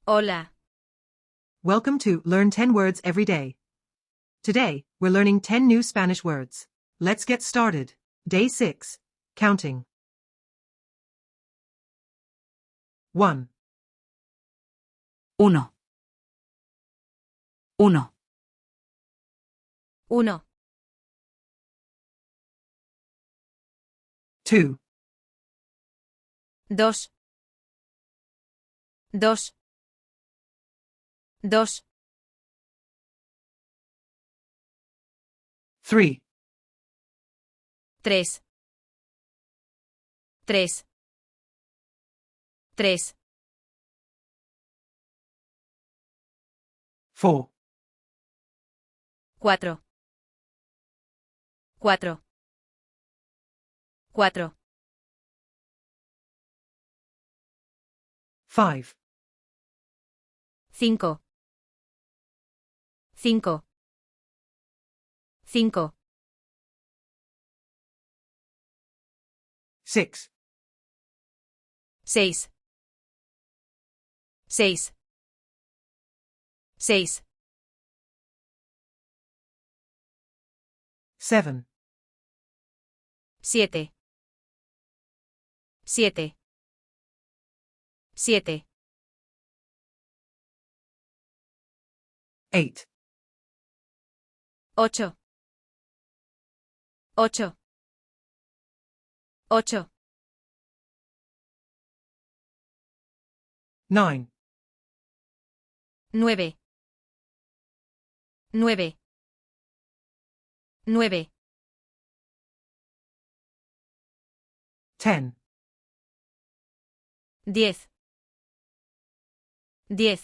Hola. Welcome to Learn 10 Words Every Day. Today, we're learning 10 new Spanish words. Let's get started. Day 6. Counting. 1, Uno. Uno. 1, 2, 2, 2, 2, 3, 3, 3, 3, 4, 4, 4, 4, 5, 5, 5, 5, 6, 6, 6, 6, 7, 7, 7, 7, 8, 8, 8, 8, 9, 9, 9, 9, 10, 10, 10,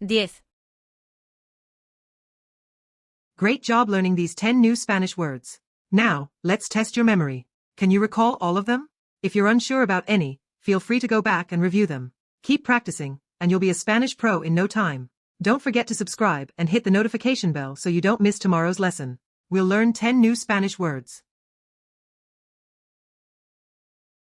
10. Great job learning these 10 new Spanish words. Now, let's test your memory. Can you recall all of them? If you're unsure about any, feel free to go back and review them. Keep practicing, and you'll be a Spanish pro in no time. Don't forget to subscribe and hit the notification bell so you don't miss tomorrow's lesson. We'll learn 10 new Spanish words.